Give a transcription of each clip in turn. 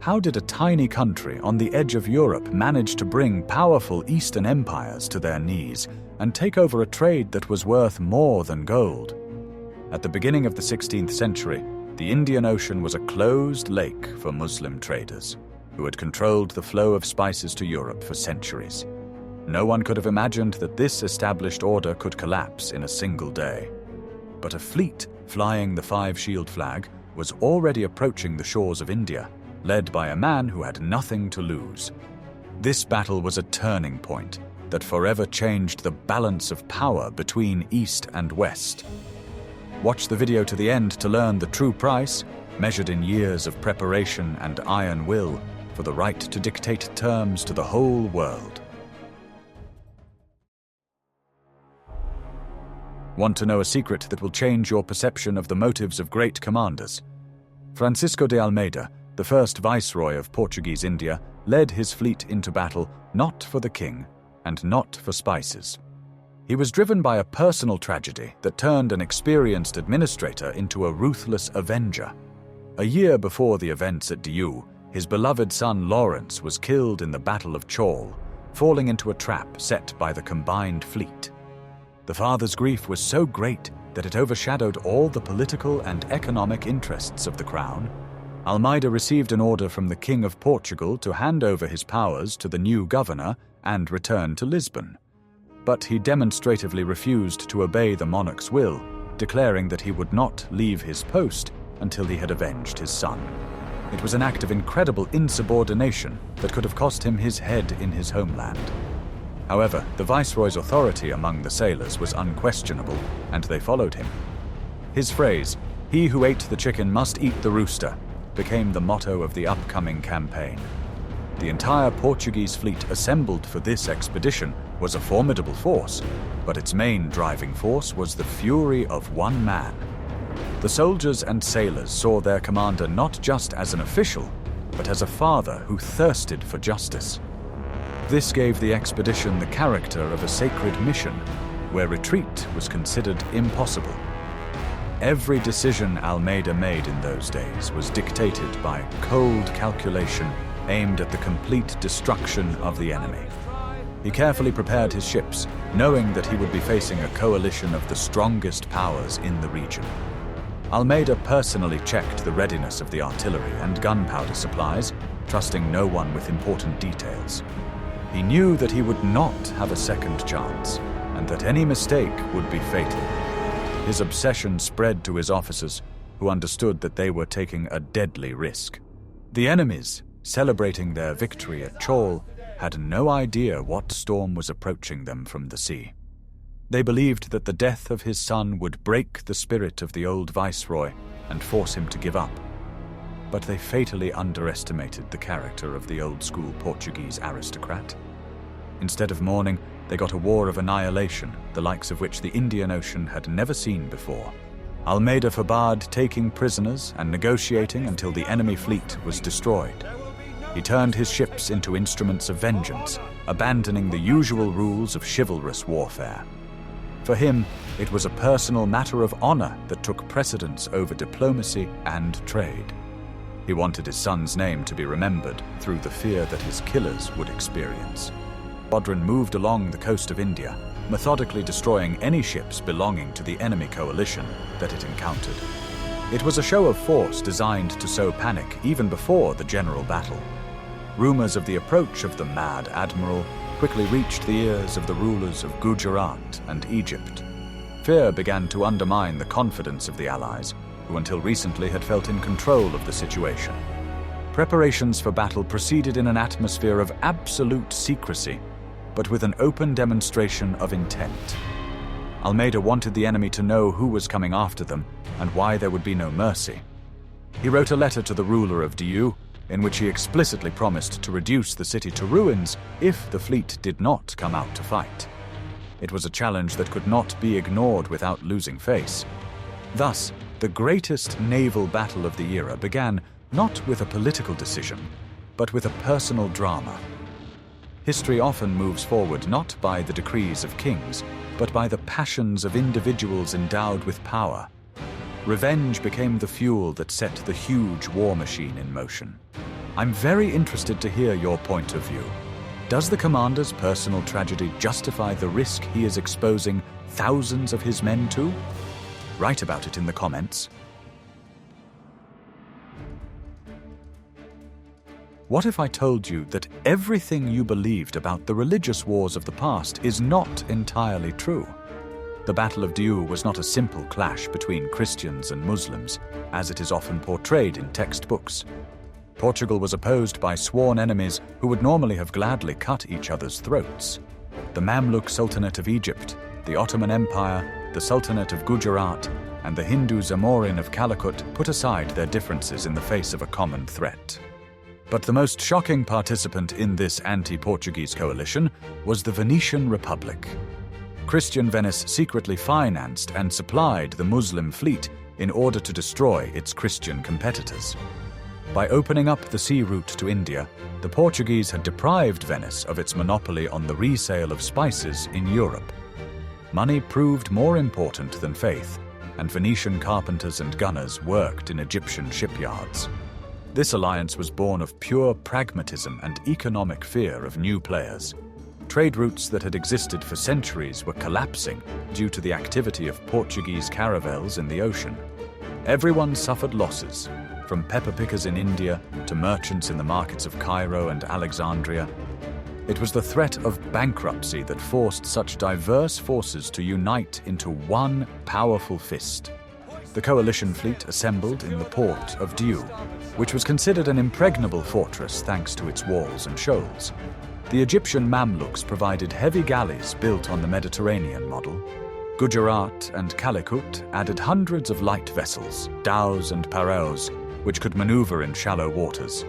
How did a tiny country on the edge of Europe manage to bring powerful Eastern empires to their knees and take over a trade that was worth more than gold? At the beginning of the 16th century, the Indian Ocean was a closed lake for Muslim traders, who had controlled the flow of spices to Europe for centuries. No one could have imagined that this established order could collapse in a single day. But a fleet flying the five-shield flag was already approaching the shores of India, led by a man who had nothing to lose. This battle was a turning point that forever changed the balance of power between East and West. Watch the video to the end to learn the true price, measured in years of preparation and iron will, for the right to dictate terms to the whole world. Want to know a secret that will change your perception of the motives of great commanders? Francisco de Almeida, the first viceroy of Portuguese India, led his fleet into battle not for the king and not for spices. He was driven by a personal tragedy that turned an experienced administrator into a ruthless avenger. A year before the events at Diu, his beloved son Lawrence was killed in the Battle of Chaul, falling into a trap set by the combined fleet. The father's grief was so great that it overshadowed all the political and economic interests of the crown. Almeida received an order from the King of Portugal to hand over his powers to the new governor and return to Lisbon. But he demonstratively refused to obey the monarch's will, declaring that he would not leave his post until he had avenged his son. It was an act of incredible insubordination that could have cost him his head in his homeland. However, the viceroy's authority among the sailors was unquestionable, and they followed him. His phrase, "He who ate the chicken must eat the rooster," became the motto of the upcoming campaign. The entire Portuguese fleet assembled for this expedition was a formidable force, but its main driving force was the fury of one man. The soldiers and sailors saw their commander not just as an official, but as a father who thirsted for justice. This gave the expedition the character of a sacred mission, where retreat was considered impossible. Every decision Almeida made in those days was dictated by cold calculation aimed at the complete destruction of the enemy. He carefully prepared his ships, knowing that he would be facing a coalition of the strongest powers in the region. Almeida personally checked the readiness of the artillery and gunpowder supplies, trusting no one with important details. He knew that he would not have a second chance, and that any mistake would be fatal. His obsession spread to his officers, who understood that they were taking a deadly risk. The enemies, celebrating their victory at Chaul, had no idea what storm was approaching them from the sea. They believed that the death of his son would break the spirit of the old viceroy and force him to give up. But they fatally underestimated the character of the old-school Portuguese aristocrat. Instead of mourning, they got a war of annihilation, the likes of which the Indian Ocean had never seen before. Almeida forbade taking prisoners and negotiating until the enemy fleet was destroyed. He turned his ships into instruments of vengeance, abandoning the usual rules of chivalrous warfare. For him, it was a personal matter of honor that took precedence over diplomacy and trade. He wanted his son's name to be remembered through the fear that his killers would experience. The squadron moved along the coast of India, methodically destroying any ships belonging to the enemy coalition that it encountered. It was a show of force designed to sow panic even before the general battle. Rumors of the approach of the mad admiral quickly reached the ears of the rulers of Gujarat and Egypt. Fear began to undermine the confidence of the Allies, who until recently had felt in control of the situation. Preparations for battle proceeded in an atmosphere of absolute secrecy, but with an open demonstration of intent. Almeida wanted the enemy to know who was coming after them and why there would be no mercy. He wrote a letter to the ruler of Diu, in which he explicitly promised to reduce the city to ruins if the fleet did not come out to fight. It was a challenge that could not be ignored without losing face. Thus, the greatest naval battle of the era began not with a political decision, but with a personal drama. History often moves forward not by the decrees of kings, but by the passions of individuals endowed with power. Revenge became the fuel that set the huge war machine in motion. I'm very interested to hear your point of view. Does the commander's personal tragedy justify the risk he is exposing thousands of his men to? Write about it in the comments. What if I told you that everything you believed about the religious wars of the past is not entirely true? The Battle of Diu was not a simple clash between Christians and Muslims, as it is often portrayed in textbooks. Portugal was opposed by sworn enemies who would normally have gladly cut each other's throats. The Mamluk Sultanate of Egypt, the Ottoman Empire, the Sultanate of Gujarat, and the Hindu Zamorin of Calicut put aside their differences in the face of a common threat. But the most shocking participant in this anti-Portuguese coalition was the Venetian Republic. Christian Venice secretly financed and supplied the Muslim fleet in order to destroy its Christian competitors. By opening up the sea route to India, the Portuguese had deprived Venice of its monopoly on the resale of spices in Europe. Money proved more important than faith, and Venetian carpenters and gunners worked in Egyptian shipyards. This alliance was born of pure pragmatism and economic fear of new players. Trade routes that had existed for centuries were collapsing due to the activity of Portuguese caravels in the ocean. Everyone suffered losses, from pepper pickers in India to merchants in the markets of Cairo and Alexandria. It was the threat of bankruptcy that forced such diverse forces to unite into one powerful fist. The coalition fleet assembled in the port of Diu, which was considered an impregnable fortress thanks to its walls and shoals. The Egyptian Mamluks provided heavy galleys built on the Mediterranean model. Gujarat and Calicut added hundreds of light vessels, dhows and pareos, which could maneuver in shallow waters.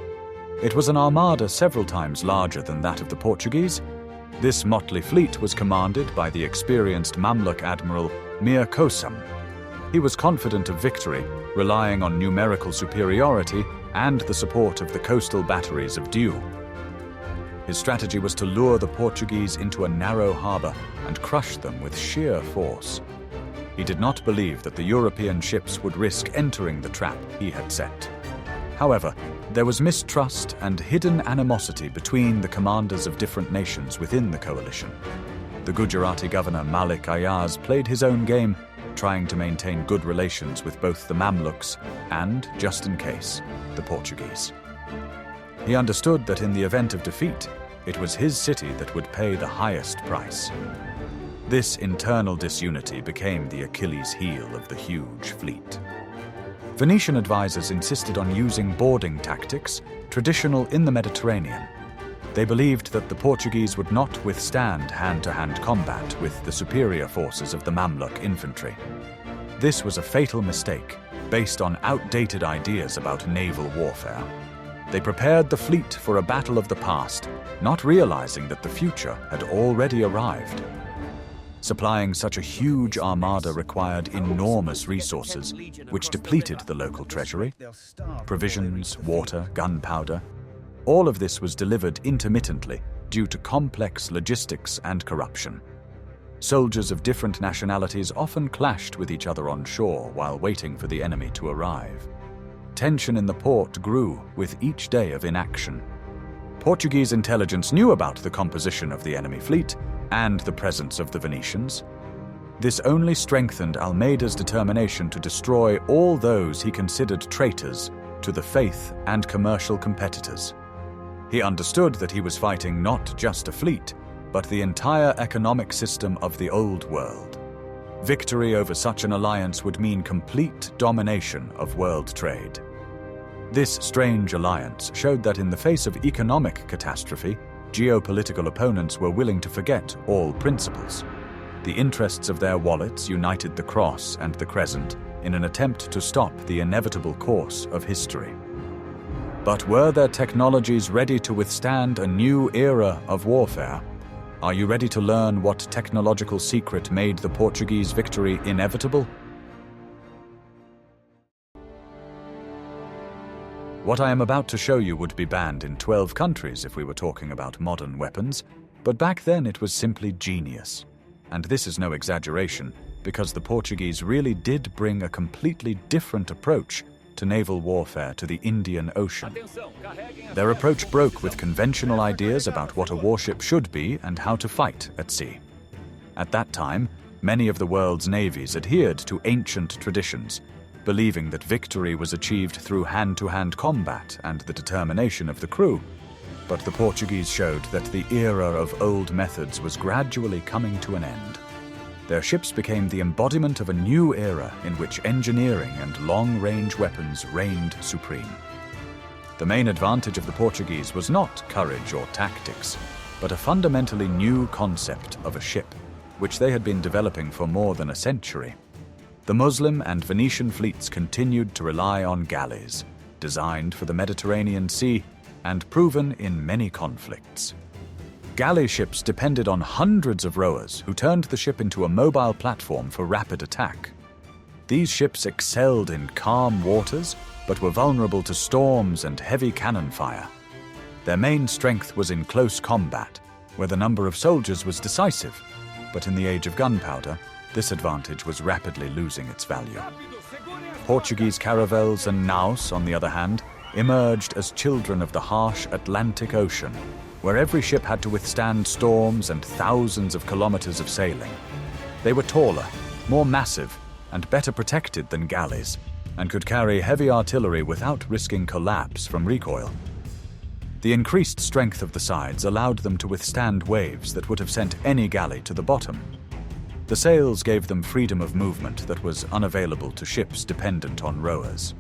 It was an armada several times larger than that of the Portuguese. This motley fleet was commanded by the experienced Mamluk admiral Mir Kosam. He was confident of victory, relying on numerical superiority and the support of the coastal batteries of Diu. His strategy was to lure the Portuguese into a narrow harbor and crush them with sheer force. He did not believe that the European ships would risk entering the trap he had set. However, there was mistrust and hidden animosity between the commanders of different nations within the coalition. The Gujarati governor Malik Ayaz played his own game, trying to maintain good relations with both the Mamluks and, just in case, the Portuguese. He understood that in the event of defeat, it was his city that would pay the highest price. This internal disunity became the Achilles heel of the huge fleet. Venetian advisors insisted on using boarding tactics, traditional in the Mediterranean. They believed that the Portuguese would not withstand hand-to-hand combat with the superior forces of the Mamluk infantry. This was a fatal mistake, based on outdated ideas about naval warfare. They prepared the fleet for a battle of the past, not realizing that the future had already arrived. Supplying such a huge armada required enormous resources, which depleted the local treasury. Provisions, water, gunpowder. All of this was delivered intermittently due to complex logistics and corruption. Soldiers of different nationalities often clashed with each other on shore while waiting for the enemy to arrive. Tension in the port grew with each day of inaction. Portuguese intelligence knew about the composition of the enemy fleet and the presence of the Venetians. This only strengthened Almeida's determination to destroy all those he considered traitors to the faith and commercial competitors. He understood that he was fighting not just a fleet, but the entire economic system of the Old World. Victory over such an alliance would mean complete domination of world trade. This strange alliance showed that in the face of economic catastrophe, geopolitical opponents were willing to forget all principles. The interests of their wallets united the cross and the crescent in an attempt to stop the inevitable course of history. But were their technologies ready to withstand a new era of warfare? Are you ready to learn what technological secret made the Portuguese victory inevitable? What I am about to show you would be banned in 12 countries if we were talking about modern weapons, but back then it was simply genius. And this is no exaggeration, because the Portuguese really did bring a completely different approach to naval warfare to the Indian Ocean. Their approach broke with conventional ideas about what a warship should be and how to fight at sea. At that time, many of the world's navies adhered to ancient traditions, believing that victory was achieved through hand-to-hand combat and the determination of the crew. But the Portuguese showed that the era of old methods was gradually coming to an end. Their ships became the embodiment of a new era in which engineering and long-range weapons reigned supreme. The main advantage of the Portuguese was not courage or tactics, but a fundamentally new concept of a ship, which they had been developing for more than a century. The Muslim and Venetian fleets continued to rely on galleys, designed for the Mediterranean Sea and proven in many conflicts. Galley ships depended on hundreds of rowers who turned the ship into a mobile platform for rapid attack. These ships excelled in calm waters, but were vulnerable to storms and heavy cannon fire. Their main strength was in close combat, where the number of soldiers was decisive, but in the age of gunpowder, this advantage was rapidly losing its value. Portuguese caravels and naus, on the other hand, emerged as children of the harsh Atlantic Ocean, where every ship had to withstand storms and thousands of kilometers of sailing. They were taller, more massive, and better protected than galleys, and could carry heavy artillery without risking collapse from recoil. The increased strength of the sides allowed them to withstand waves that would have sent any galley to the bottom. The sails gave them freedom of movement that was unavailable to ships dependent on rowers.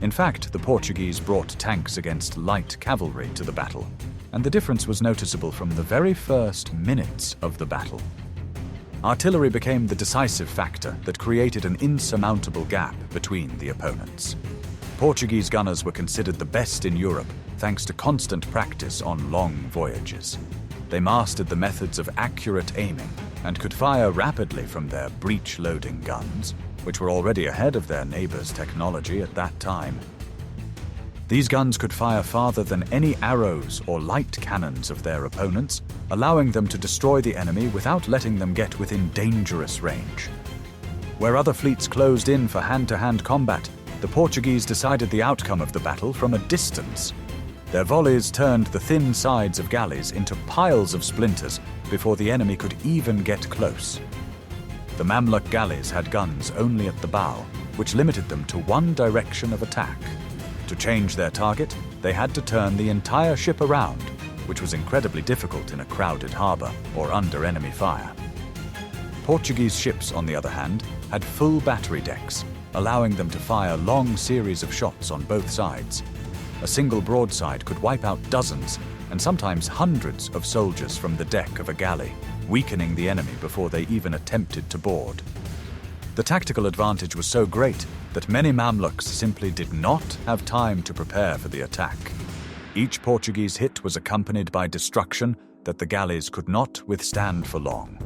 In fact, the Portuguese brought tanks against light cavalry to the battle, and the difference was noticeable from the very first minutes of the battle. Artillery became the decisive factor that created an insurmountable gap between the opponents. Portuguese gunners were considered the best in Europe thanks to constant practice on long voyages. They mastered the methods of accurate aiming and could fire rapidly from their breech-loading guns, which were already ahead of their neighbors' technology at that time. These guns could fire farther than any arrows or light cannons of their opponents, allowing them to destroy the enemy without letting them get within dangerous range. Where other fleets closed in for hand-to-hand combat, the Portuguese decided the outcome of the battle from a distance. Their volleys turned the thin sides of galleys into piles of splinters before the enemy could even get close. The Mamluk galleys had guns only at the bow, which limited them to one direction of attack. To change their target, they had to turn the entire ship around, which was incredibly difficult in a crowded harbor or under enemy fire. Portuguese ships, on the other hand, had full battery decks, allowing them to fire long series of shots on both sides. A single broadside could wipe out dozens and sometimes hundreds of soldiers from the deck of a galley, weakening the enemy before they even attempted to board. The tactical advantage was so great that many Mamluks simply did not have time to prepare for the attack. Each Portuguese hit was accompanied by destruction that the galleys could not withstand for long.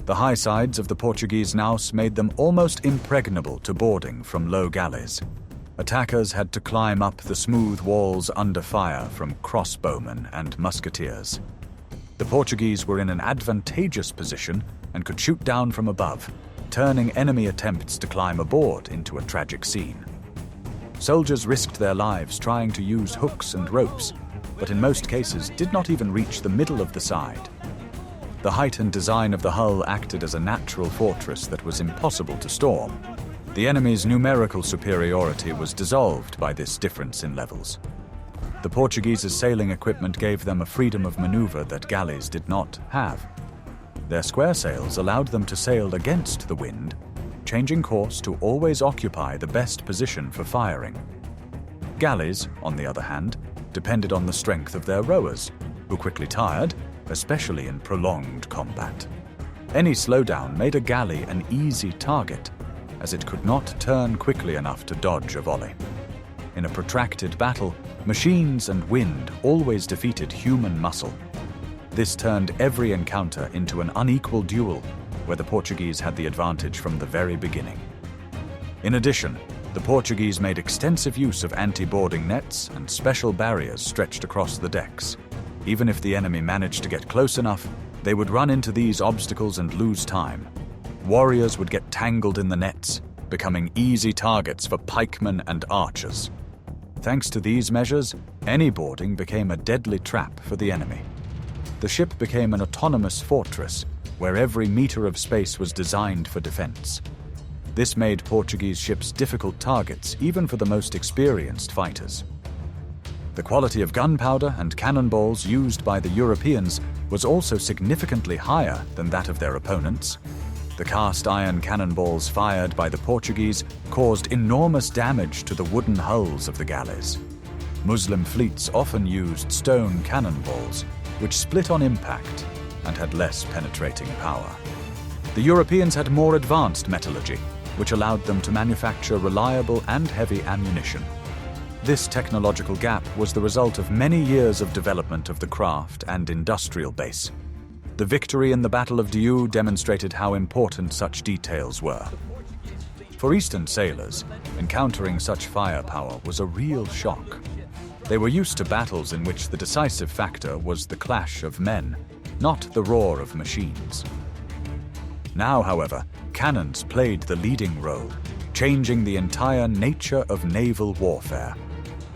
The high sides of the Portuguese naus made them almost impregnable to boarding from low galleys. Attackers had to climb up the smooth walls under fire from crossbowmen and musketeers. The Portuguese were in an advantageous position and could shoot down from above, turning enemy attempts to climb aboard into a tragic scene. Soldiers risked their lives trying to use hooks and ropes, but in most cases did not even reach the middle of the side. The height and design of the hull acted as a natural fortress that was impossible to storm. The enemy's numerical superiority was dissolved by this difference in levels. The Portuguese's sailing equipment gave them a freedom of maneuver that galleys did not have. Their square sails allowed them to sail against the wind, changing course to always occupy the best position for firing. Galleys, on the other hand, depended on the strength of their rowers, who quickly tired, especially in prolonged combat. Any slowdown made a galley an easy target, as it could not turn quickly enough to dodge a volley. In a protracted battle, machines and wind always defeated human muscle. This turned every encounter into an unequal duel, where the Portuguese had the advantage from the very beginning. In addition, the Portuguese made extensive use of anti-boarding nets and special barriers stretched across the decks. Even if the enemy managed to get close enough, they would run into these obstacles and lose time. Warriors would get tangled in the nets, becoming easy targets for pikemen and archers. Thanks to these measures, any boarding became a deadly trap for the enemy. The ship became an autonomous fortress, where every meter of space was designed for defense. This made Portuguese ships difficult targets, even for the most experienced fighters. The quality of gunpowder and cannonballs used by the Europeans was also significantly higher than that of their opponents. The cast iron cannonballs fired by the Portuguese caused enormous damage to the wooden hulls of the galleys. Muslim fleets often used stone cannonballs, which split on impact and had less penetrating power. The Europeans had more advanced metallurgy, which allowed them to manufacture reliable and heavy ammunition. This technological gap was the result of many years of development of the craft and industrial base. The victory in the Battle of Diu demonstrated how important such details were. For Eastern sailors, encountering such firepower was a real shock. They were used to battles in which the decisive factor was the clash of men, not the roar of machines. Now, however, cannons played the leading role, changing the entire nature of naval warfare.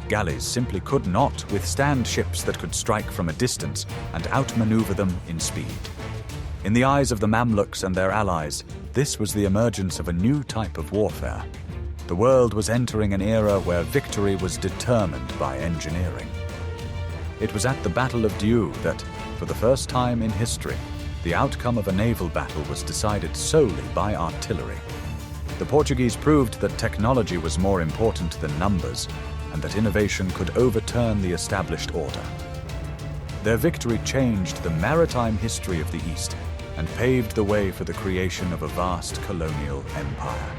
Galleys simply could not withstand ships that could strike from a distance and outmaneuver them in speed. In the eyes of the Mamluks and their allies, this was the emergence of a new type of warfare. The world was entering an era where victory was determined by engineering. It was at the Battle of Diu that, for the first time in history, the outcome of a naval battle was decided solely by artillery. The Portuguese proved that technology was more important than numbers, and that innovation could overturn the established order. Their victory changed the maritime history of the East and paved the way for the creation of a vast colonial empire.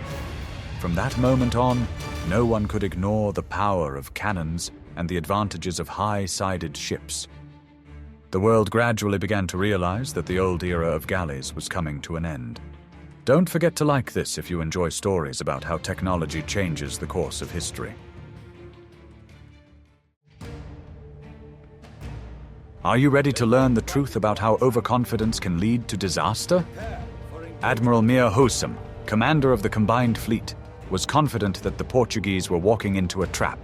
From that moment on, no one could ignore the power of cannons and the advantages of high-sided ships. The world gradually began to realize that the old era of galleys was coming to an end. Don't forget to like this if you enjoy stories about how technology changes the course of history. Are you ready to learn the truth about how overconfidence can lead to disaster? Admiral Mir Husam, commander of the combined fleet, was confident that the Portuguese were walking into a trap.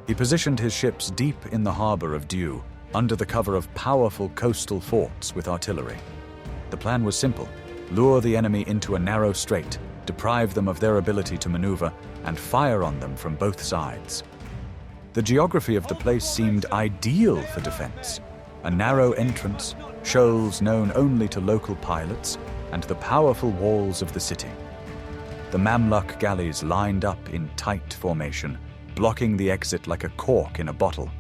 He positioned his ships deep in the harbor of Diu, under the cover of powerful coastal forts with artillery. The plan was simple: lure the enemy into a narrow strait, deprive them of their ability to maneuver, and fire on them from both sides. The geography of the place seemed ideal for defense: a narrow entrance, shoals known only to local pilots, and the powerful walls of the city. The Mamluk galleys lined up in tight formation, blocking the exit like a cork in a bottle.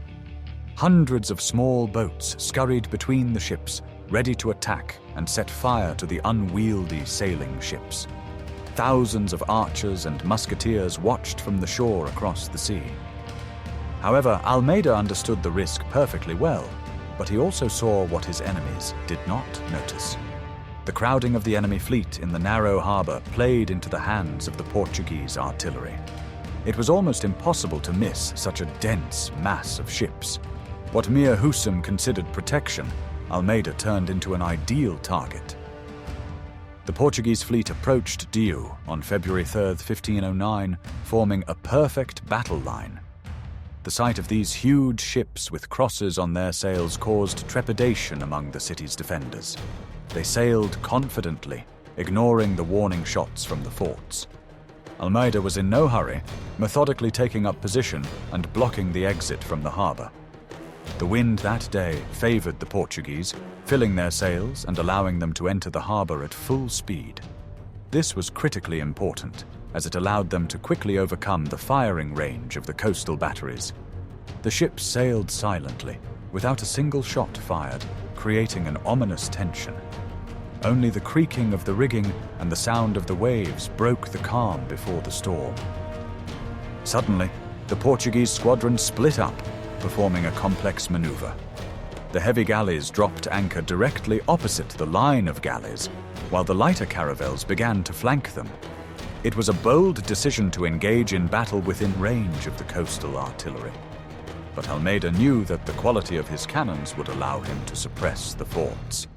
Hundreds of small boats scurried between the ships, ready to attack and set fire to the unwieldy sailing ships. Thousands of archers and musketeers watched from the shore across the sea. However, Almeida understood the risk perfectly well, but he also saw what his enemies did not notice. The crowding of the enemy fleet in the narrow harbor played into the hands of the Portuguese artillery. It was almost impossible to miss such a dense mass of ships. What Mir Husam considered protection, Almeida turned into an ideal target. The Portuguese fleet approached Diu on February 3, 1509, forming a perfect battle line. The sight of these huge ships with crosses on their sails caused trepidation among the city's defenders. They sailed confidently, ignoring the warning shots from the forts. Almeida was in no hurry, methodically taking up position and blocking the exit from the harbor. The wind that day favored the Portuguese, filling their sails and allowing them to enter the harbor at full speed. This was critically important, as it allowed them to quickly overcome the firing range of the coastal batteries. The ships sailed silently, without a single shot fired, creating an ominous tension. Only the creaking of the rigging and the sound of the waves broke the calm before the storm. Suddenly, the Portuguese squadron split up, performing a complex maneuver. The heavy galleys dropped anchor directly opposite the line of galleys, while the lighter caravels began to flank them. It was a bold decision to engage in battle within range of the coastal artillery. But Almeida knew that the quality of his cannons would allow him to suppress the forts.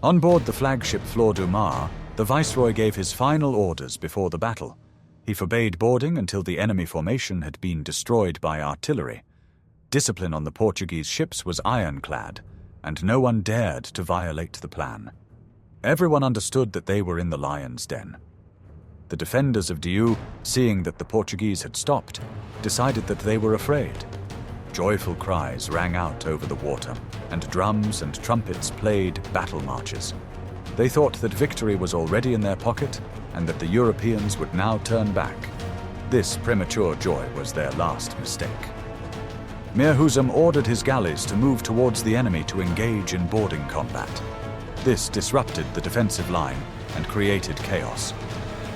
On board the flagship Flor du Mar, The viceroy gave his final orders before the battle. He forbade boarding until the enemy formation had been destroyed by artillery. Discipline on the Portuguese ships was ironclad, and no one dared to violate the plan. Everyone understood that they were in the lion's den. The defenders of Diu, seeing that the Portuguese had stopped, decided that they were afraid. Joyful cries rang out over the water, and drums and trumpets played battle marches. They thought that victory was already in their pocket, and that the Europeans would now turn back. This premature joy was their last mistake. Mir Huzam ordered his galleys to move towards the enemy to engage in boarding combat. This disrupted the defensive line and created chaos.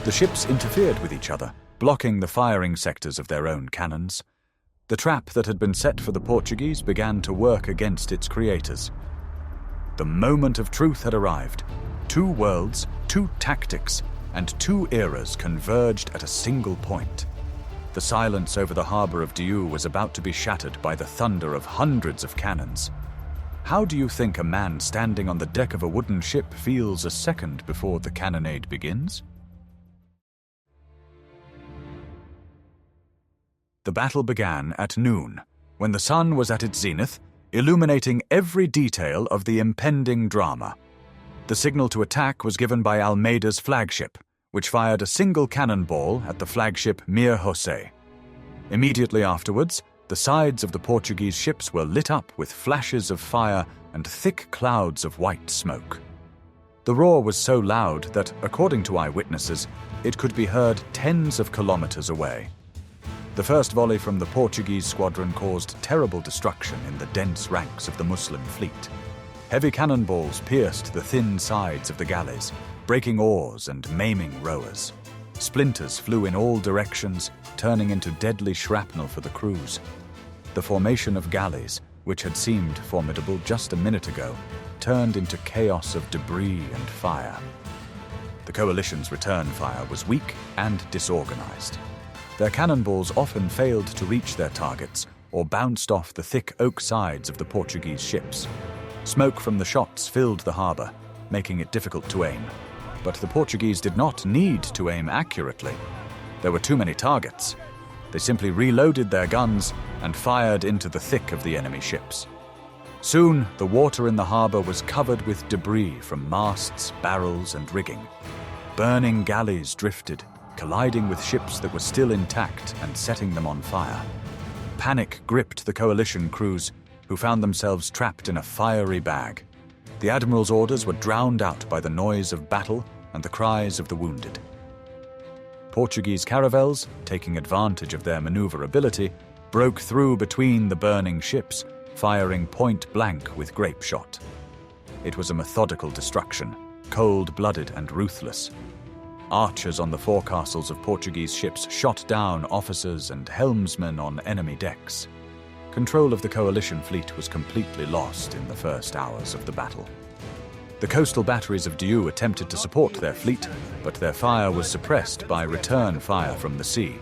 The ships interfered with each other, blocking the firing sectors of their own cannons. The trap that had been set for the Portuguese began to work against its creators. The moment of truth had arrived. 2 worlds, 2 tactics, and 2 eras converged at a single point. The silence over the harbor of Diu was about to be shattered by the thunder of hundreds of cannons. How do you think a man standing on the deck of a wooden ship feels a second before the cannonade begins? The battle began at noon, when the sun was at its zenith, illuminating every detail of the impending drama. The signal to attack was given by Almeida's flagship, which fired a single cannonball at the flagship Mir José. Immediately afterwards, the sides of the Portuguese ships were lit up with flashes of fire and thick clouds of white smoke. The roar was so loud that, according to eyewitnesses, it could be heard tens of kilometers away. The first volley from the Portuguese squadron caused terrible destruction in the dense ranks of the Muslim fleet. Heavy cannonballs pierced the thin sides of the galleys, breaking oars and maiming rowers. Splinters flew in all directions, turning into deadly shrapnel for the crews. The formation of galleys, which had seemed formidable just a minute ago, turned into chaos of debris and fire. The coalition's return fire was weak and disorganized. Their cannonballs often failed to reach their targets or bounced off the thick oak sides of the Portuguese ships. Smoke from the shots filled the harbor, making it difficult to aim. But the Portuguese did not need to aim accurately. There were too many targets. They simply reloaded their guns and fired into the thick of the enemy ships. Soon, the water in the harbor was covered with debris from masts, barrels, and rigging. Burning galleys drifted, colliding with ships that were still intact and setting them on fire. Panic gripped the coalition crews, who found themselves trapped in a fiery bag. The admiral's orders were drowned out by the noise of battle and the cries of the wounded. Portuguese caravels, taking advantage of their maneuverability, broke through between the burning ships, firing point blank with grape shot. It was a methodical destruction, cold-blooded and ruthless. Archers on the forecastles of Portuguese ships shot down officers and helmsmen on enemy decks. Control of the coalition fleet was completely lost in the first hours of the battle. The coastal batteries of Diu attempted to support their fleet, but their fire was suppressed by return fire from the sea.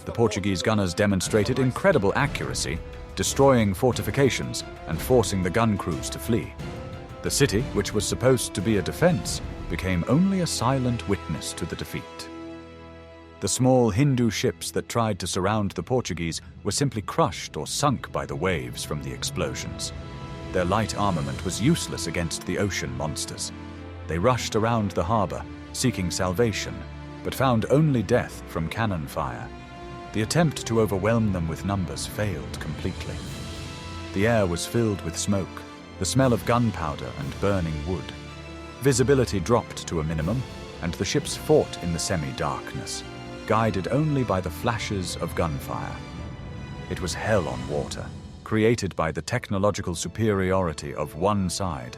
The Portuguese gunners demonstrated incredible accuracy, destroying fortifications and forcing the gun crews to flee. The city, which was supposed to be a defense, became only a silent witness to the defeat. The small Hindu ships that tried to surround the Portuguese were simply crushed or sunk by the waves from the explosions. Their light armament was useless against the ocean monsters. They rushed around the harbor, seeking salvation, but found only death from cannon fire. The attempt to overwhelm them with numbers failed completely. The air was filled with smoke, the smell of gunpowder and burning wood. Visibility dropped to a minimum, and the ships fought in the semi-darkness, guided only by the flashes of gunfire. It was hell on water, created by the technological superiority of one side.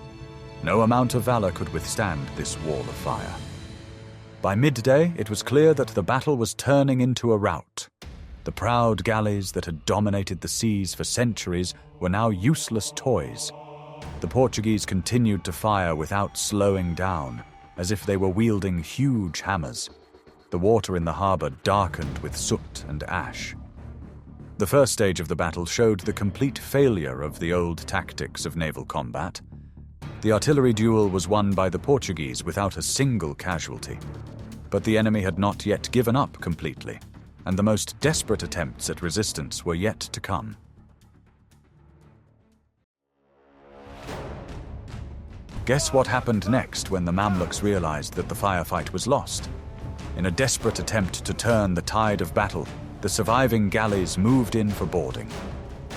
No amount of valor could withstand this wall of fire. By midday, it was clear that the battle was turning into a rout. The proud galleys that had dominated the seas for centuries were now useless toys. The Portuguese continued to fire without slowing down, as if they were wielding huge hammers. The water in the harbor darkened with soot and ash. The first stage of the battle showed the complete failure of the old tactics of naval combat. The artillery duel was won by the Portuguese without a single casualty. But the enemy had not yet given up completely, and the most desperate attempts at resistance were yet to come. Guess what happened next when the Mamluks realized that the firefight was lost? In a desperate attempt to turn the tide of battle, the surviving galleys moved in for boarding.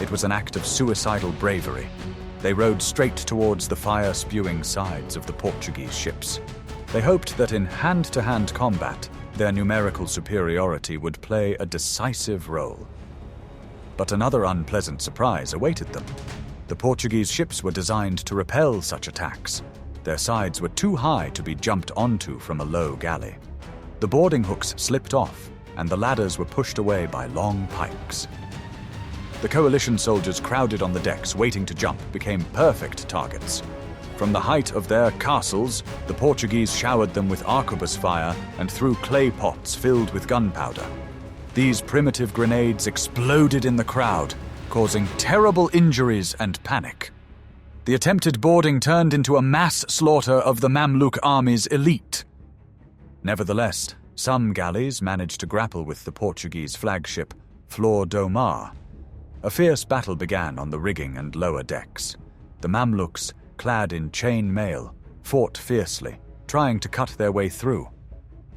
It was an act of suicidal bravery. They rowed straight towards the fire-spewing sides of the Portuguese ships. They hoped that in hand-to-hand combat, their numerical superiority would play a decisive role. But another unpleasant surprise awaited them. The Portuguese ships were designed to repel such attacks. Their sides were too high to be jumped onto from a low galley. The boarding hooks slipped off, and the ladders were pushed away by long pikes. The coalition soldiers crowded on the decks waiting to jump became perfect targets. From the height of their castles, the Portuguese showered them with arquebus fire and threw clay pots filled with gunpowder. These primitive grenades exploded in the crowd, causing terrible injuries and panic. The attempted boarding turned into a mass slaughter of the Mamluk army's elite. Nevertheless, some galleys managed to grapple with the Portuguese flagship, Flor do Mar. A fierce battle began on the rigging and lower decks. The Mamluks, clad in chain mail, fought fiercely, trying to cut their way through.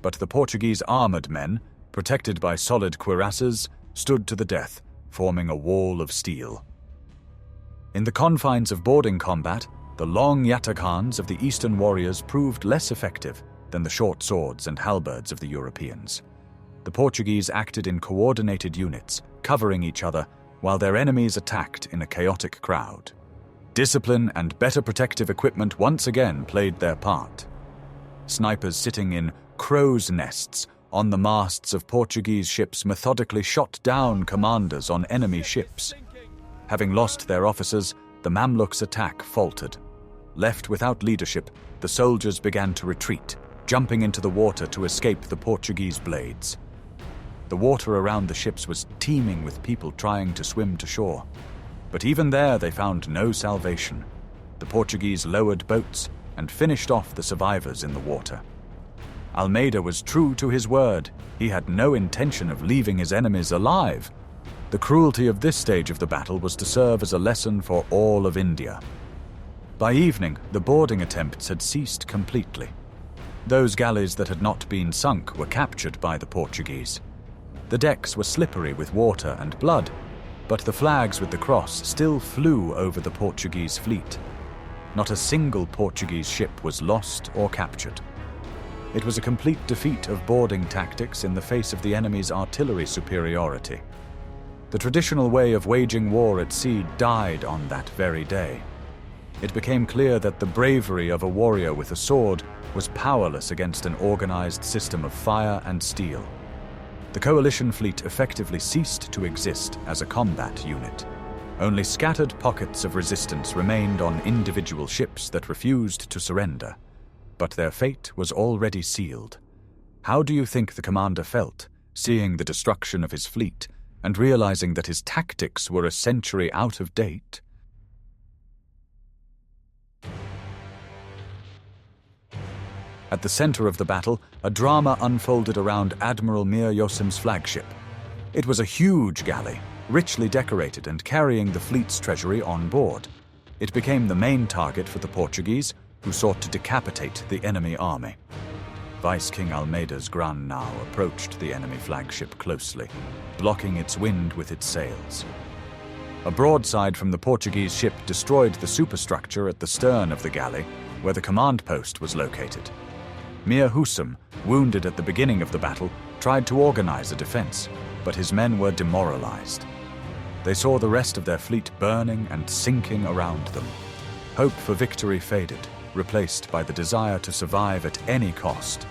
But the Portuguese armored men, protected by solid cuirasses, stood to the death, forming a wall of steel. In the confines of boarding combat, the long yatakans of the Eastern warriors proved less effective than the short swords and halberds of the Europeans. The Portuguese acted in coordinated units, covering each other, while their enemies attacked in a chaotic crowd. Discipline and better protective equipment once again played their part. Snipers sitting in crow's nests on the masts of Portuguese ships methodically shot down commanders on enemy ships. Having lost their officers, the Mamluks' attack faltered. Left without leadership, the soldiers began to retreat, jumping into the water to escape the Portuguese blades. The water around the ships was teeming with people trying to swim to shore. But even there they found no salvation. The Portuguese lowered boats and finished off the survivors in the water. Almeida was true to his word. He had no intention of leaving his enemies alive. The cruelty of this stage of the battle was to serve as a lesson for all of India. By evening, the boarding attempts had ceased completely. Those galleys that had not been sunk were captured by the Portuguese. The decks were slippery with water and blood, but the flags with the cross still flew over the Portuguese fleet. Not a single Portuguese ship was lost or captured. It was a complete defeat of boarding tactics in the face of the enemy's artillery superiority. The traditional way of waging war at sea died on that very day. It became clear that the bravery of a warrior with a sword was powerless against an organized system of fire and steel. The coalition fleet effectively ceased to exist as a combat unit. Only scattered pockets of resistance remained on individual ships that refused to surrender. But their fate was already sealed. How do you think the commander felt, seeing the destruction of his fleet and realizing that his tactics were a century out of date? At the center of the battle, a drama unfolded around Admiral Mir Yosim's flagship. It was a huge galley, richly decorated and carrying the fleet's treasury on board. It became the main target for the Portuguese, who sought to decapitate the enemy army. Vice King Almeida's Gran Nao approached the enemy flagship closely, blocking its wind with its sails. A broadside from the Portuguese ship destroyed the superstructure at the stern of the galley, where the command post was located. Mir Husam, wounded at the beginning of the battle, tried to organize a defense, but his men were demoralized. They saw the rest of their fleet burning and sinking around them. Hope for victory faded, replaced by the desire to survive at any cost.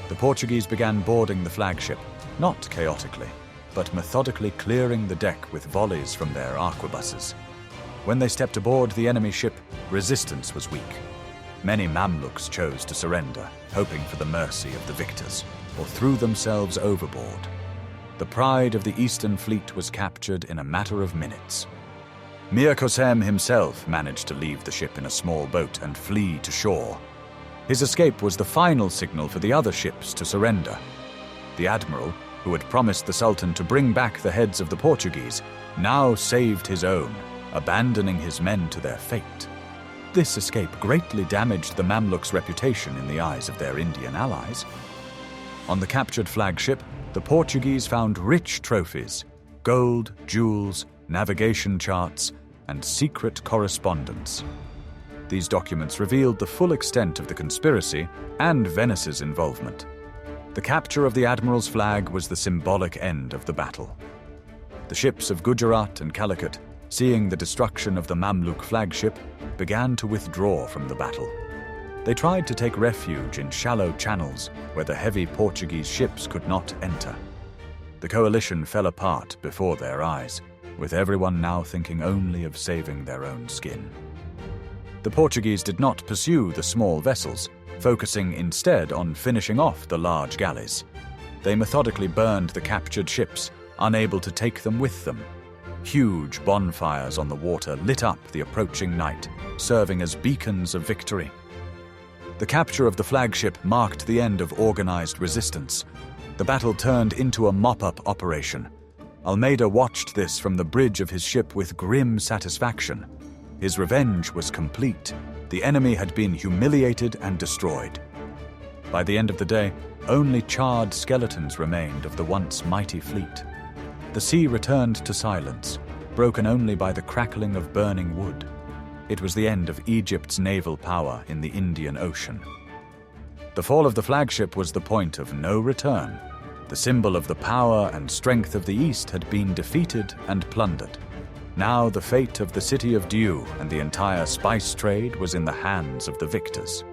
The Portuguese began boarding the flagship, not chaotically, but methodically clearing the deck with volleys from their arquebuses. When they stepped aboard the enemy ship, resistance was weak. Many Mamluks chose to surrender, hoping for the mercy of the victors, or threw themselves overboard. The pride of the Eastern Fleet was captured in a matter of minutes. Mir Kosem himself managed to leave the ship in a small boat and flee to shore. His escape was the final signal for the other ships to surrender. The admiral, who had promised the Sultan to bring back the heads of the Portuguese, now saved his own, abandoning his men to their fate. This escape greatly damaged the Mamluks' reputation in the eyes of their Indian allies. On the captured flagship, the Portuguese found rich trophies: gold, jewels, navigation charts, and secret correspondence. These documents revealed the full extent of the conspiracy and Venice's involvement. The capture of the admiral's flag was the symbolic end of the battle. The ships of Gujarat and Calicut, seeing the destruction of the Mamluk flagship, began to withdraw from the battle. They tried to take refuge in shallow channels where the heavy Portuguese ships could not enter. The coalition fell apart before their eyes, with everyone now thinking only of saving their own skin. The Portuguese did not pursue the small vessels, focusing instead on finishing off the large galleys. They methodically burned the captured ships, unable to take them with them. Huge bonfires on the water lit up the approaching night, serving as beacons of victory. The capture of the flagship marked the end of organized resistance. The battle turned into a mop-up operation. Almeida watched this from the bridge of his ship with grim satisfaction. His revenge was complete. The enemy had been humiliated and destroyed. By the end of the day, only charred skeletons remained of the once mighty fleet. The sea returned to silence, broken only by the crackling of burning wood. It was the end of Egypt's naval power in the Indian Ocean. The fall of the flagship was the point of no return. The symbol of the power and strength of the East had been defeated and plundered. Now the fate of the city of Diu and the entire spice trade was in the hands of the victors.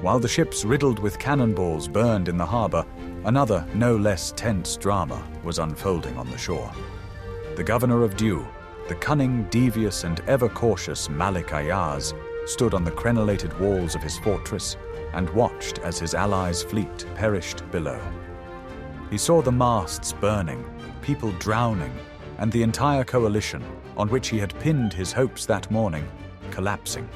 While the ships riddled with cannonballs burned in the harbor, another, no less tense drama was unfolding on the shore. The governor of Diu, the cunning, devious, and ever-cautious Malik Ayaz, stood on the crenellated walls of his fortress and watched as his allies' fleet perished below. He saw the masts burning, people drowning, and the entire coalition, on which he had pinned his hopes that morning, collapsing.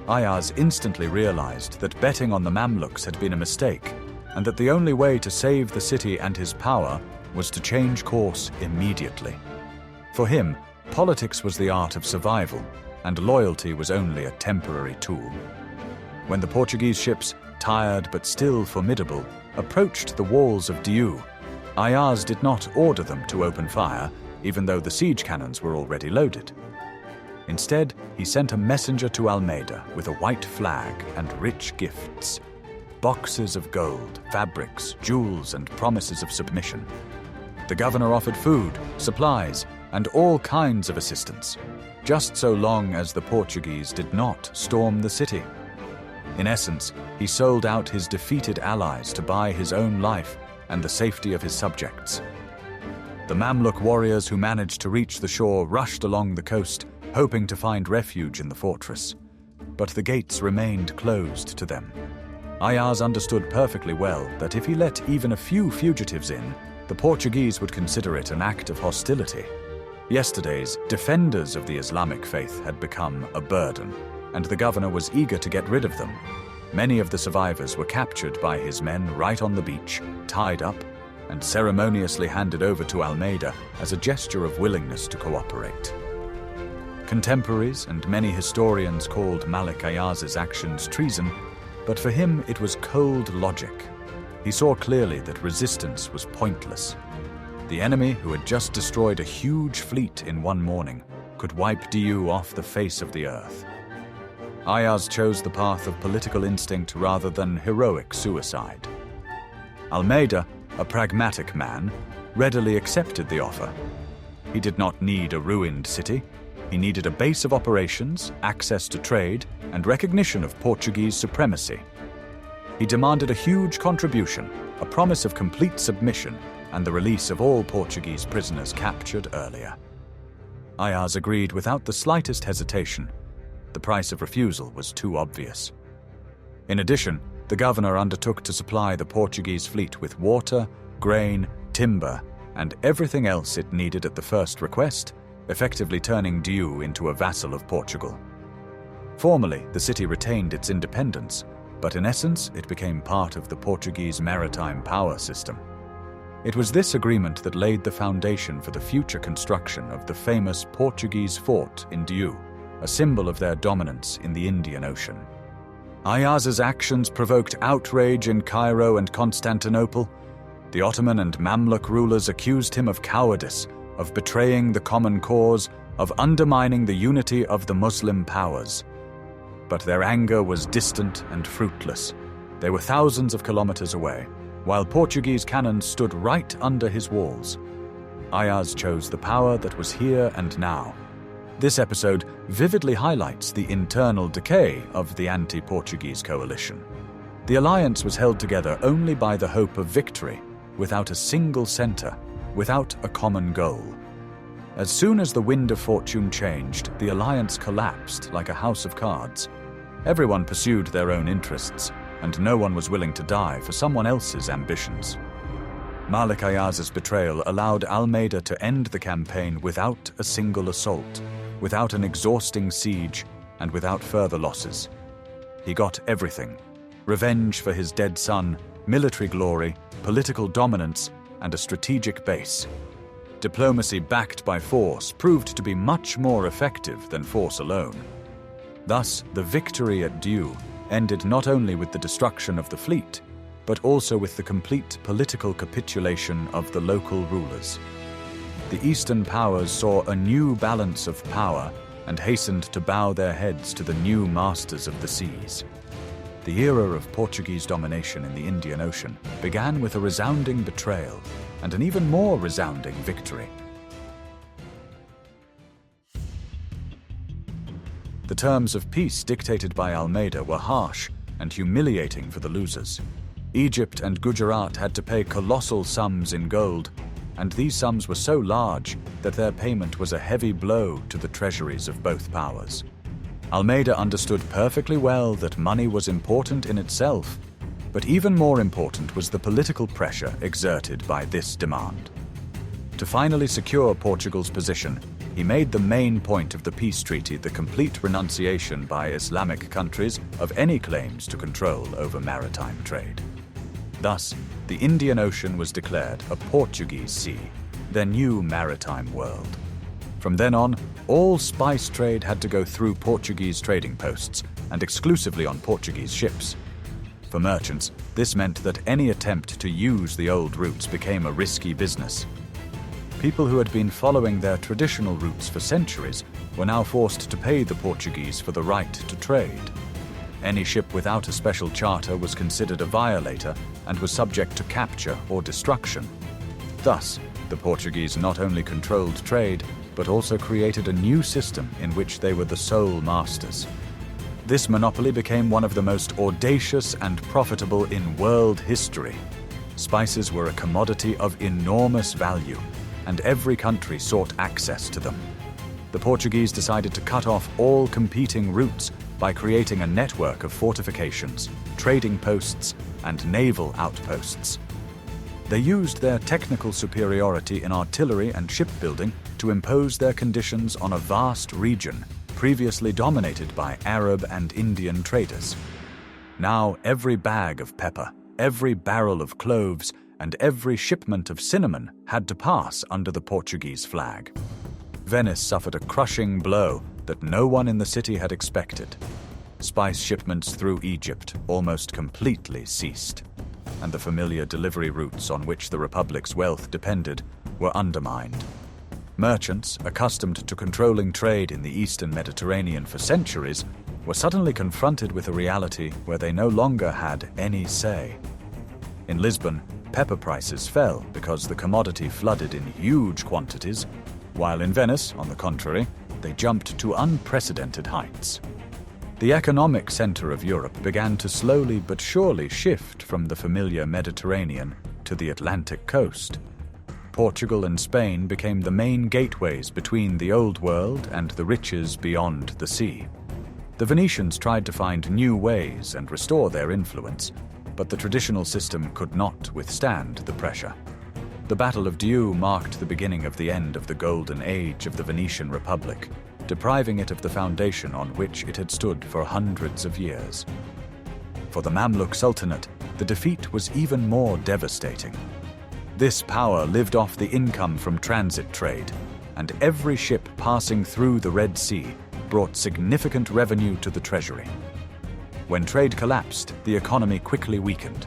Ayaz instantly realized that betting on the Mamluks had been a mistake, and that the only way to save the city and his power was to change course immediately. For him, politics was the art of survival, and loyalty was only a temporary tool. When the Portuguese ships, tired but still formidable, approached the walls of Diu, Ayaz did not order them to open fire, even though the siege cannons were already loaded. Instead, he sent a messenger to Almeida with a white flag and rich gifts. Boxes of gold, fabrics, jewels, and promises of submission. The governor offered food, supplies, and all kinds of assistance, just so long as the Portuguese did not storm the city. In essence, he sold out his defeated allies to buy his own life and the safety of his subjects. The Mamluk warriors who managed to reach the shore rushed along the coast, hoping to find refuge in the fortress. But the gates remained closed to them. Ayaz understood perfectly well that if he let even a few fugitives in, the Portuguese would consider it an act of hostility. Yesterday's defenders of the Islamic faith had become a burden, and the governor was eager to get rid of them. Many of the survivors were captured by his men right on the beach, tied up, and ceremoniously handed over to Almeida as a gesture of willingness to cooperate. Contemporaries and many historians called Malik Ayaz's actions treason, but for him it was cold logic. He saw clearly that resistance was pointless. The enemy, who had just destroyed a huge fleet in one morning, could wipe Diu off the face of the earth. Ayaz chose the path of political instinct rather than heroic suicide. Almeida, a pragmatic man, readily accepted the offer. He did not need a ruined city. He needed a base of operations, access to trade, and recognition of Portuguese supremacy. He demanded a huge contribution, a promise of complete submission, and the release of all Portuguese prisoners captured earlier. Ayaz agreed without the slightest hesitation. The price of refusal was too obvious. In addition, the governor undertook to supply the Portuguese fleet with water, grain, timber, and everything else it needed at the first request, effectively turning Diu into a vassal of Portugal. Formally, the city retained its independence, but in essence it became part of the Portuguese maritime power system. It was this agreement that laid the foundation for the future construction of the famous Portuguese fort in Diu, a symbol of their dominance in the Indian Ocean. Ayaz's actions provoked outrage in Cairo and Constantinople. The Ottoman and Mamluk rulers accused him of cowardice, of betraying the common cause, of undermining the unity of the Muslim powers. But their anger was distant and fruitless. They were thousands of kilometers away, while Portuguese cannons stood right under his walls. Ayaz chose the power that was here and now. This episode vividly highlights the internal decay of the anti-Portuguese coalition. The alliance was held together only by the hope of victory, without a single center, without a common goal. As soon as the wind of fortune changed, the alliance collapsed like a house of cards. Everyone pursued their own interests, and no one was willing to die for someone else's ambitions. Malik Ayaz's betrayal allowed Almeida to end the campaign without a single assault, without an exhausting siege, and without further losses. He got everything: revenge for his dead son, military glory, political dominance, and a strategic base. Diplomacy backed by force proved to be much more effective than force alone. Thus, the victory at Diu ended not only with the destruction of the fleet, but also with the complete political capitulation of the local rulers. The Eastern powers saw a new balance of power and hastened to bow their heads to the new masters of the seas. The era of Portuguese domination in the Indian Ocean began with a resounding betrayal and an even more resounding victory. The terms of peace dictated by Almeida were harsh and humiliating for the losers. Egypt and Gujarat had to pay colossal sums in gold, and these sums were so large that their payment was a heavy blow to the treasuries of both powers. Almeida understood perfectly well that money was important in itself, but even more important was the political pressure exerted by this demand. To finally secure Portugal's position, he made the main point of the peace treaty the complete renunciation by Islamic countries of any claims to control over maritime trade. Thus, the Indian Ocean was declared a Portuguese sea, their new maritime world. From then on, all spice trade had to go through Portuguese trading posts and exclusively on Portuguese ships. For merchants, this meant that any attempt to use the old routes became a risky business. People who had been following their traditional routes for centuries were now forced to pay the Portuguese for the right to trade. Any ship without a special charter was considered a violator and was subject to capture or destruction. Thus, the Portuguese not only controlled trade, but also created a new system in which they were the sole masters. This monopoly became one of the most audacious and profitable in world history. Spices were a commodity of enormous value, and every country sought access to them. The Portuguese decided to cut off all competing routes by creating a network of fortifications, trading posts, and naval outposts. They used their technical superiority in artillery and shipbuilding to impose their conditions on a vast region previously dominated by Arab and Indian traders. Now every bag of pepper, every barrel of cloves, and every shipment of cinnamon had to pass under the Portuguese flag. Venice suffered a crushing blow that no one in the city had expected. Spice shipments through Egypt almost completely ceased, and the familiar delivery routes on which the Republic's wealth depended were undermined. Merchants, accustomed to controlling trade in the Eastern Mediterranean for centuries, were suddenly confronted with a reality where they no longer had any say. In Lisbon, pepper prices fell because the commodity flooded in huge quantities, while in Venice, on the contrary, they jumped to unprecedented heights. The economic center of Europe began to slowly but surely shift from the familiar Mediterranean to the Atlantic coast. Portugal and Spain became the main gateways between the Old World and the riches beyond the sea. The Venetians tried to find new ways and restore their influence, but the traditional system could not withstand the pressure. The Battle of Diu marked the beginning of the end of the golden age of the Venetian Republic, depriving it of the foundation on which it had stood for hundreds of years. For the Mamluk Sultanate, the defeat was even more devastating. This power lived off the income from transit trade, and every ship passing through the Red Sea brought significant revenue to the treasury. When trade collapsed, the economy quickly weakened.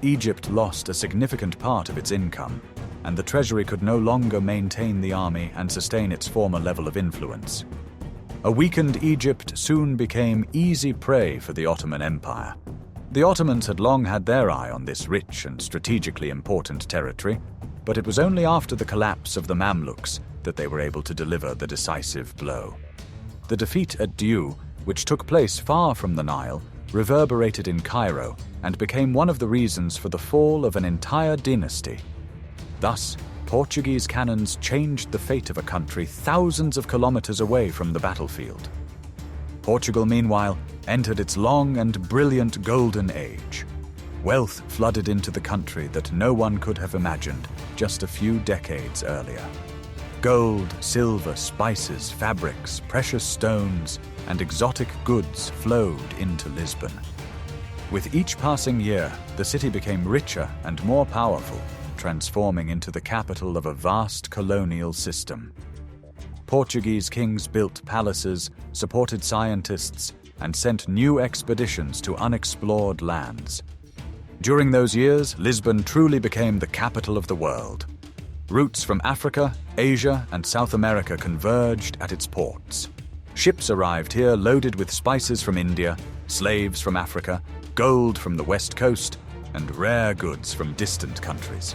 Egypt lost a significant part of its income, and the treasury could no longer maintain the army and sustain its former level of influence. A weakened Egypt soon became easy prey for the Ottoman Empire. The Ottomans had long had their eye on this rich and strategically important territory, but it was only after the collapse of the Mamluks that they were able to deliver the decisive blow. The defeat at Diu, which took place far from the Nile, reverberated in Cairo and became one of the reasons for the fall of an entire dynasty. Thus, Portuguese cannons changed the fate of a country thousands of kilometers away from the battlefield. Portugal, meanwhile, entered its long and brilliant golden age. Wealth flooded into the country that no one could have imagined just a few decades earlier. Gold, silver, spices, fabrics, precious stones, and exotic goods flowed into Lisbon. With each passing year, the city became richer and more powerful, transforming into the capital of a vast colonial system. Portuguese kings built palaces, supported scientists, and sent new expeditions to unexplored lands. During those years, Lisbon truly became the capital of the world. Routes from Africa, Asia, and South America converged at its ports. Ships arrived here loaded with spices from India, slaves from Africa, gold from the west coast, and rare goods from distant countries.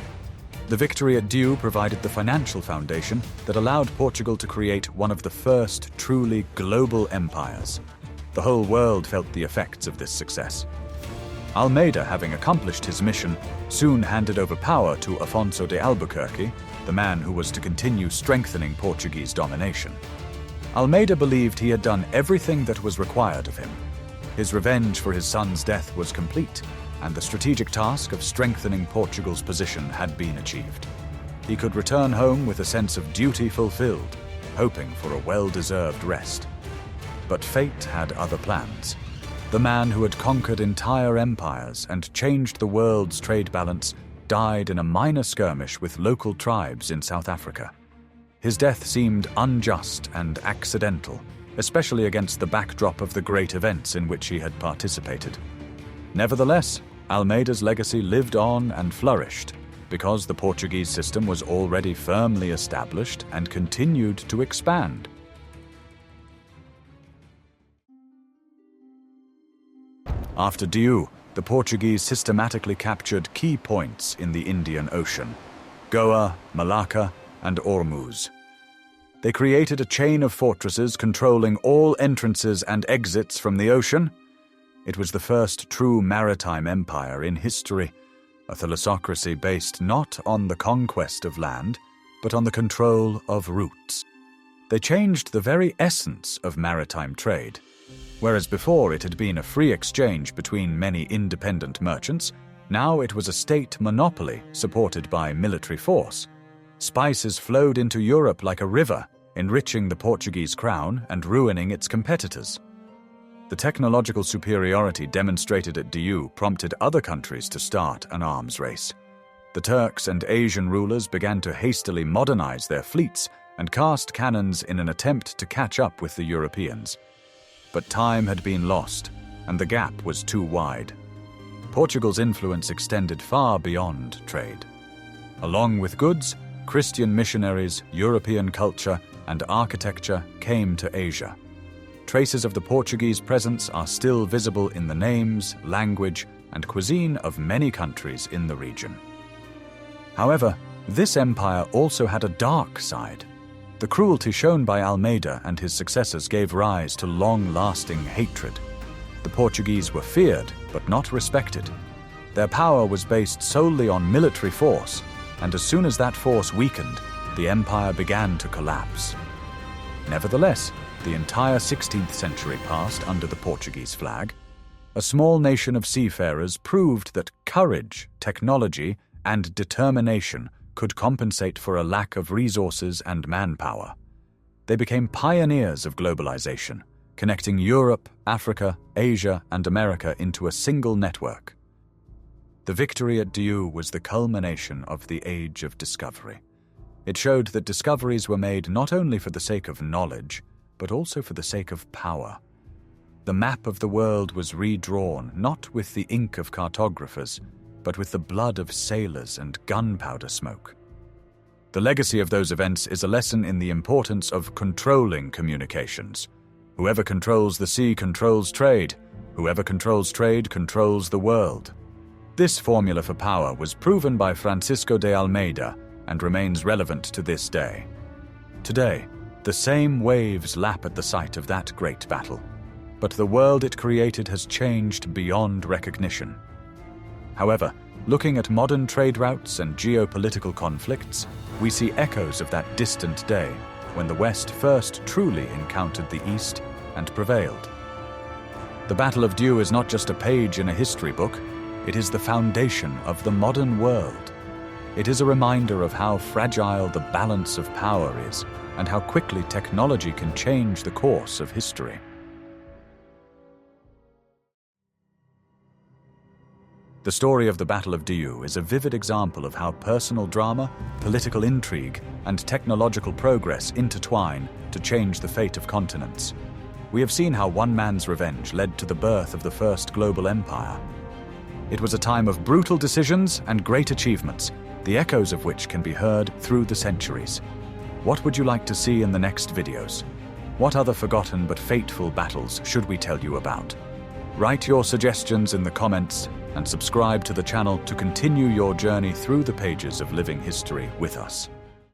The victory at Diu provided the financial foundation that allowed Portugal to create one of the first truly global empires. The whole world felt the effects of this success. Almeida, having accomplished his mission, soon handed over power to Afonso de Albuquerque, the man who was to continue strengthening Portuguese domination. Almeida believed he had done everything that was required of him. His revenge for his son's death was complete, and the strategic task of strengthening Portugal's position had been achieved. He could return home with a sense of duty fulfilled, hoping for a well-deserved rest. But fate had other plans. The man who had conquered entire empires and changed the world's trade balance died in a minor skirmish with local tribes in South Africa. His death seemed unjust and accidental, especially against the backdrop of the great events in which he had participated. Nevertheless, Almeida's legacy lived on and flourished because the Portuguese system was already firmly established and continued to expand. After Diu, the Portuguese systematically captured key points in the Indian Ocean: Goa, Malacca, and Ormuz. They created a chain of fortresses controlling all entrances and exits from the ocean. It was the first true maritime empire in history, a thalassocracy based not on the conquest of land, but on the control of routes. They changed the very essence of maritime trade. Whereas before it had been a free exchange between many independent merchants, now it was a state monopoly supported by military force. Spices flowed into Europe like a river, enriching the Portuguese crown and ruining its competitors. The technological superiority demonstrated at Diu prompted other countries to start an arms race. The Turks and Asian rulers began to hastily modernize their fleets and cast cannons in an attempt to catch up with the Europeans. But time had been lost, and the gap was too wide. Portugal's influence extended far beyond trade. Along with goods, Christian missionaries, European culture, and architecture came to Asia. Traces of the Portuguese presence are still visible in the names, language, and cuisine of many countries in the region. However, this empire also had a dark side. The cruelty shown by Almeida and his successors gave rise to long-lasting hatred. The Portuguese were feared, but not respected. Their power was based solely on military force, and as soon as that force weakened, the empire began to collapse. Nevertheless, the entire 16th century passed under the Portuguese flag. A small nation of seafarers proved that courage, technology, and determination could compensate for a lack of resources and manpower. They became pioneers of globalization, connecting Europe, Africa, Asia, and America into a single network. The victory at Diu was the culmination of the Age of Discovery. It showed that discoveries were made not only for the sake of knowledge, but also for the sake of power. The map of the world was redrawn not with the ink of cartographers, but with the blood of sailors and gunpowder smoke. The legacy of those events is a lesson in the importance of controlling communications. Whoever controls the sea controls trade. Whoever controls trade controls the world. This formula for power was proven by Francisco de Almeida and remains relevant to this day. Today, the same waves lap at the site of that great battle, but the world it created has changed beyond recognition. However, looking at modern trade routes and geopolitical conflicts, we see echoes of that distant day when the West first truly encountered the East and prevailed. The Battle of Diu is not just a page in a history book, it is the foundation of the modern world. It is a reminder of how fragile the balance of power is and how quickly technology can change the course of history. The story of the Battle of Diu is a vivid example of how personal drama, political intrigue, and technological progress intertwine to change the fate of continents. We have seen how one man's revenge led to the birth of the first global empire. It was a time of brutal decisions and great achievements, the echoes of which can be heard through the centuries. What would you like to see in the next videos? What other forgotten but fateful battles should we tell you about? Write your suggestions in the comments and subscribe to the channel to continue your journey through the pages of living history with us.